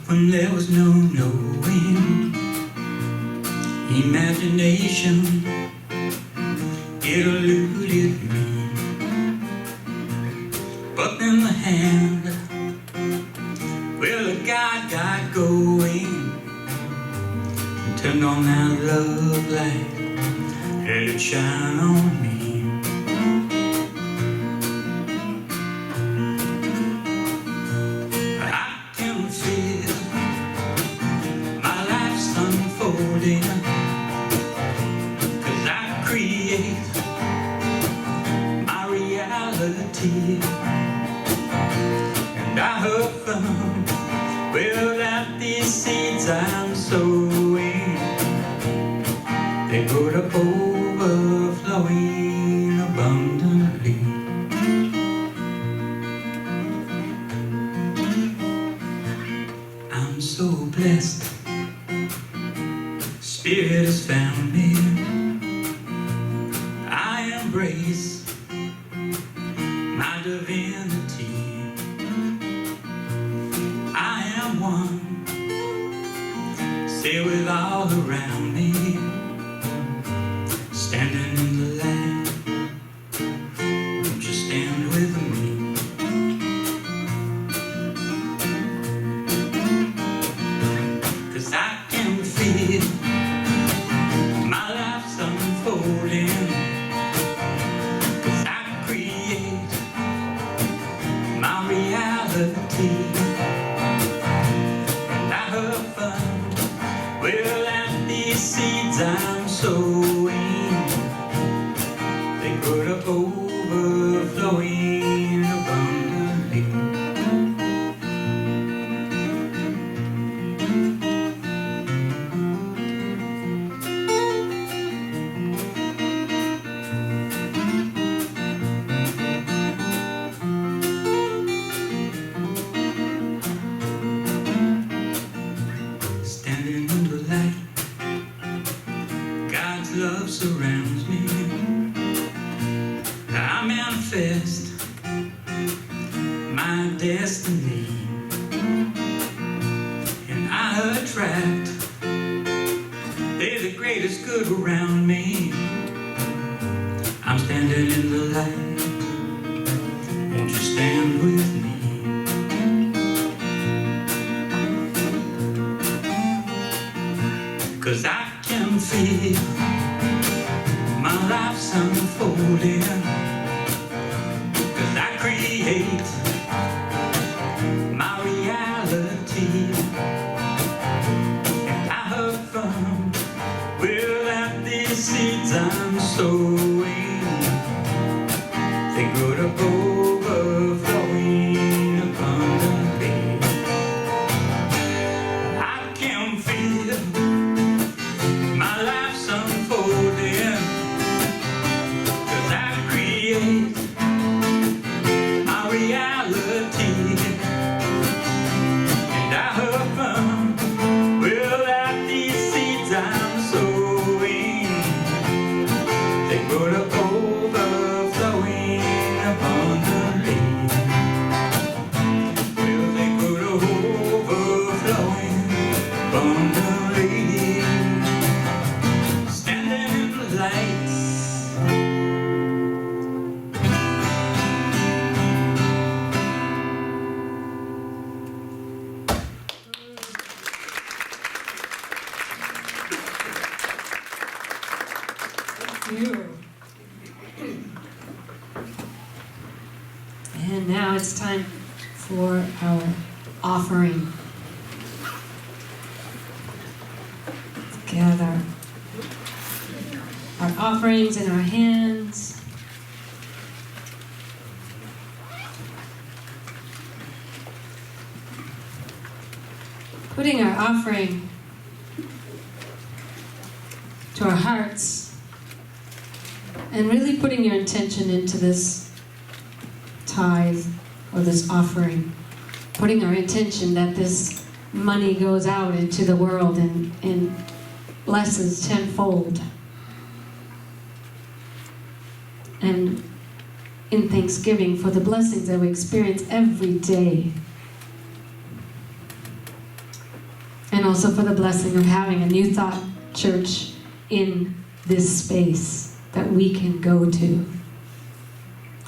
when there was no knowing. Imagination, it eluded me. But then the hand, well, the God got going, and turned on that love light, let it shine on me. And I hope from, well, that these seeds I'm sowing, they go to overflowing abundantly. I'm so blessed, Spirit has found me. I embrace my divinity. I am one, say with all around me. Standing in the light, won't you stand with me? Cause I can feel my life's unfolding. reality. And I have fun. Well, at these seeds I'm sowing, they grow to overflowing abundantly. Standing in the light, God's love surrounds me. I manifest my destiny, and I attract the greatest good around me. I'm standing in the light, won't you stand with me? Cause I can feel my life's unfolding. Cause I create my reality. And I have fun. Well, at these seeds I'm sowing, they grow to overflowing abundantly. I can feel my life's unfolding. Cause I create my reality. And I have fun. Well, at these seeds I'm sowing, they grow to overflowing abundantly. Well, they grow to overflowing abundantly. Standing in the lights. And now it's time for our offering. Gather our offerings in our hands. Putting our offering to our hearts and really putting your intention into this tithe or this offering. Putting our intention that this money goes out into the world and blesses tenfold. And in thanksgiving for the blessings that we experience every day. And also for the blessing of having a New Thought church in this space that we can go to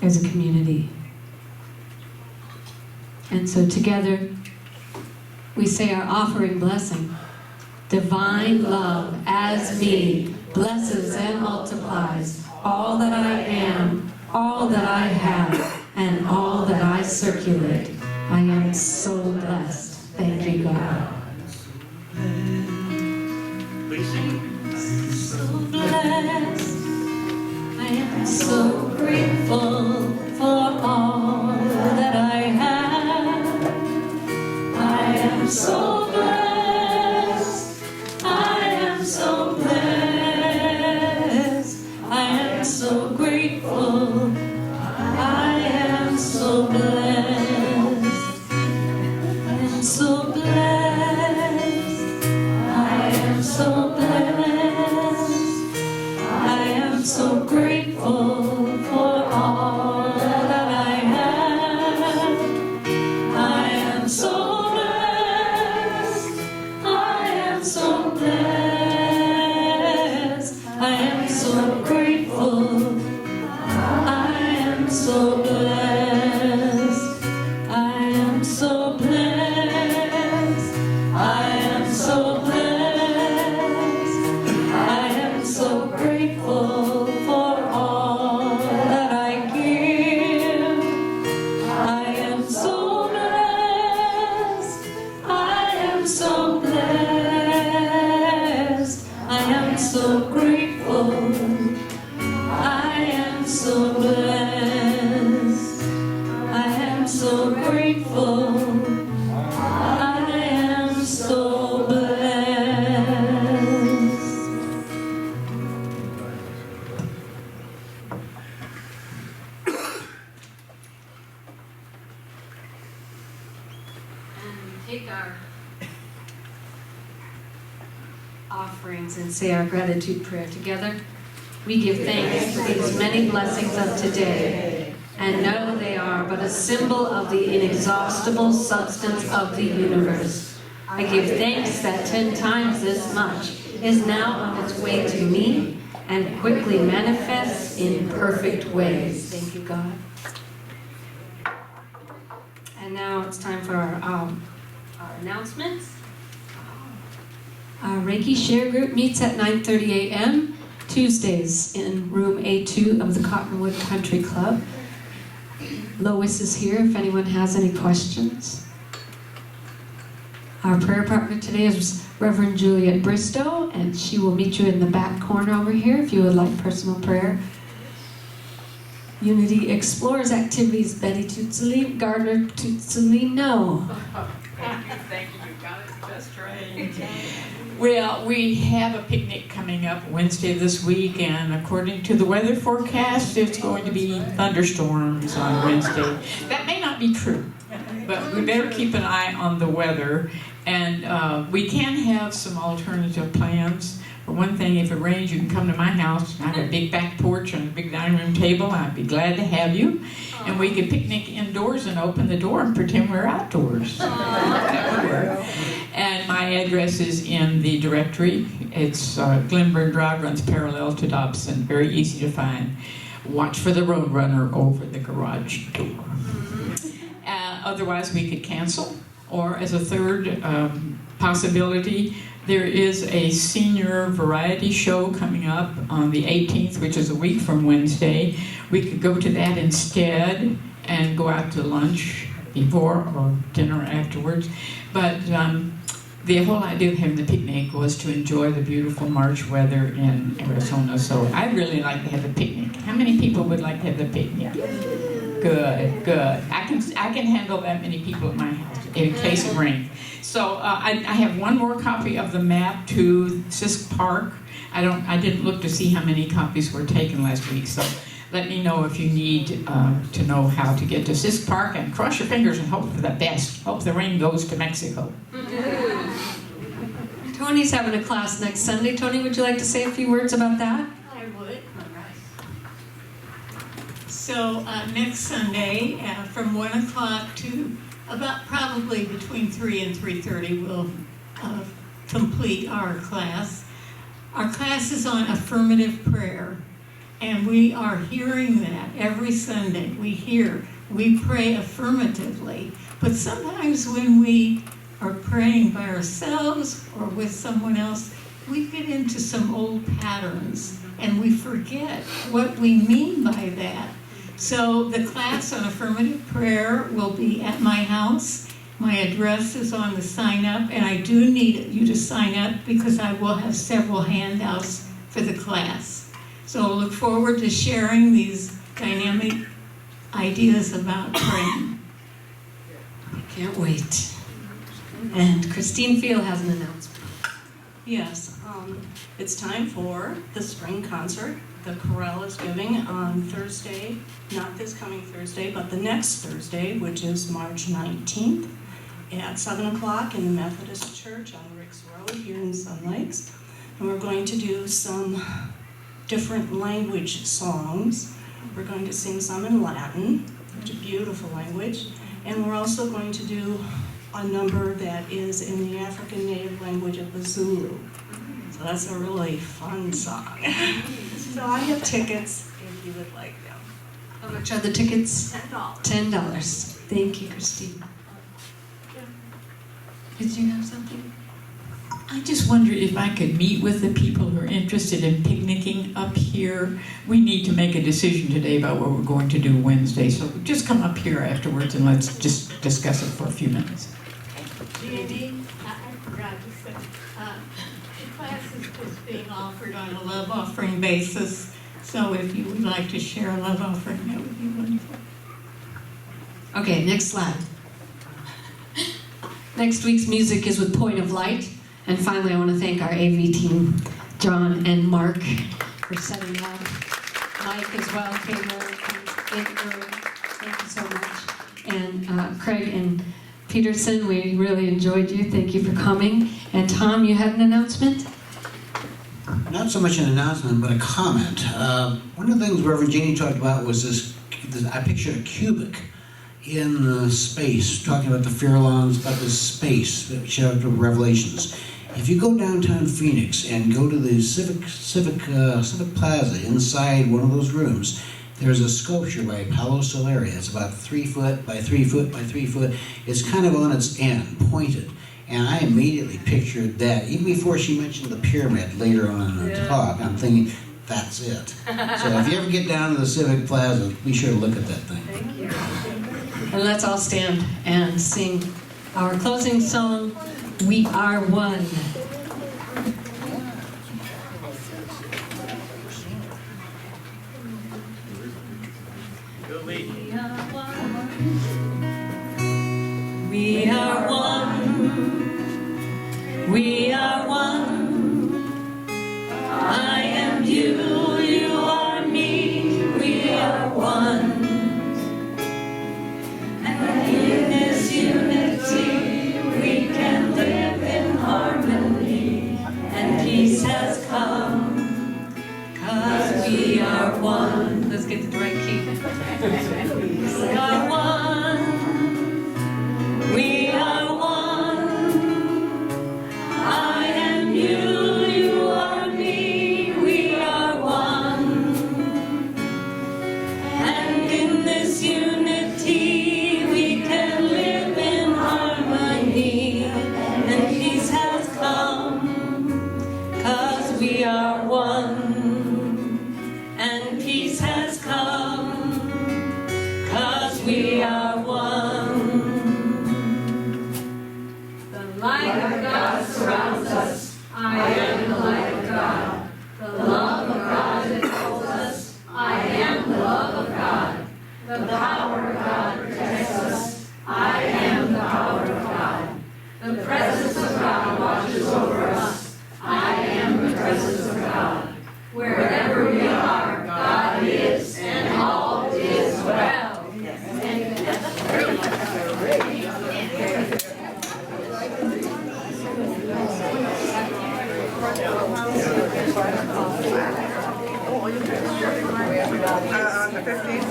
as a community. And so together we say our offering blessing. Divine love as me blesses and multiplies all that I am, all that I have, and all that I circulate. I am so blessed. Thank you, God. Please sing. So blessed. I am so grateful for all that I have. I am so blessed. I am so blessed. I am so grateful. I am so blessed. I am so blessed. I am so blessed. I am so grateful for all that I have. I am so blessed. I am so blessed. I am so grateful. I am so blessed. I am so blessed. I am so blessed. I am so grateful for take our offerings and say our gratitude prayer together. We give thanks for these many blessings of today, and know they are but a symbol of the inexhaustible substance of the universe. I give thanks that 10 times this much is now on its way to me and quickly manifests in perfect ways. Thank you, God. And now it's time for our announcements. Our Reiki Share Group meets at 9:30 a.m. Tuesdays in room A2 of the Cottonwood Country Club. Lois is here if anyone has any questions. Our prayer partner today is Reverend Juliet Bristow, and she will meet you in the back corner over here if you would like personal prayer. Unity Explorers Activities, Betty Tutsolino, Gardner Tutsolino. Thank you, you got it just right. Well, we have a picnic coming up Wednesday this week, and according to the weather forecast, it's going to be thunderstorms on Wednesday. That may not be true, but we better keep an eye on the weather, and we can have some alternative plans. For one thing, if it rains, you can come to my house. I have a big back porch and a big dining room table. I'd be glad to have you. And we could picnic indoors and open the door and pretend we're outdoors. That would work. And my address is in the directory. It's Glenburn Drive, runs parallel to Dobson. Very easy to find. Watch for the Roadrunner over the garage door. Otherwise, we could cancel. Or as a third possibility, there is a senior variety show coming up on the 18th, which is a week from Wednesday. We could go to that instead and go out to lunch before or dinner afterwards. But the whole idea of having the picnic was to enjoy the beautiful March weather in Arizona. So I'd really like to have a picnic. How many people would like to have the picnic? Good, good. I can handle that many people at my house in case of rain. So I have one more copy of the map to Sisk Park. I didn't look to see how many copies were taken last week, so let me know if you need to know how to get to Sisk Park, and cross your fingers and hope for the best. Hope the rain goes to Mexico. Tony's having a class next Sunday. Tony, would you like to say a few words about that? I would. So next Sunday, from 1 o'clock to about probably between 3 and 3:30, we'll complete our class. Our class is on affirmative prayer, and we are hearing that every Sunday. We pray affirmatively, but sometimes when we are praying by ourselves or with someone else, we get into some old patterns, and we forget what we mean by that. So the class on affirmative prayer will be at my house. My address is on the sign up, and I do need you to sign up because I will have several handouts for the class. So I look forward to sharing these dynamic ideas about praying. Can't wait. And Christine Field has an announcement. Yes, it's time for the spring concert. The chorale is giving on Thursday, not this coming Thursday, but the next Thursday, which is March 19th at 7 o'clock in the Methodist Church on Ricks Road here in Sun Lakes. And we're going to do some different language songs. We're going to sing some in Latin, which is a beautiful language. And we're also going to do a number that is in the African native language of the Zulu. So that's a really fun song. So I have tickets if you would like them. How much are the tickets? $10. $10. Thank you, Christine. Did you have something? I just wonder if I could meet with the people who are interested in picnicking up here. We need to make a decision today about what we're going to do Wednesday, so just come up here afterwards and let's just discuss it for a few minutes. Jeanne, I forgot to say, the class is just being offered on a love offering basis. So if you would like to share a love offering, that would be wonderful. Okay, next slide. Next week's music is with Point of Light. And finally, I want to thank our AV team, John and Mark, for setting up. Mike as well, Taylor, and Ingrid. Thank you so much. And Craig and Peterson, we really enjoyed you. Thank you for coming. And Tom, you had an announcement? Not so much an announcement, but a comment. One of the things Reverend Jeanne talked about was this, I pictured a cubic in space, talking about the Furlongs, about this space that showed up to Revelations. If you go downtown Phoenix and go to the Civic Plaza, inside one of those rooms, there's a sculpture by Paulo Soleri. It's about 3 foot by 3 foot by 3 foot. It's kind of on its end, pointed. And I immediately pictured that. Even before she mentioned the pyramid later on in the talk, I'm thinking, that's it. So if you ever get down to the Civic Plaza, be sure to look at that thing. Thank you. And let's all stand and sing our closing song, We Are One. Billy. We are one. We are one. I am you, you are me. We are one. And in this unity, we can live in harmony. And peace has come, 'cause we are one. Let's get the right key. We are one. We are one. I am you, you are me. We are one. And in this unity, we can live in harmony. And peace has come, 'cause we are one. And peace has come, 'cause we are one. The light of God surrounds us. I am the light of God. The love of God encircles us. I am the love of God. The power of God protects us. I am the power of God. The presence of God watches over us. I am the presence of God. Wherever we are, God is, and all is well. On the 15th?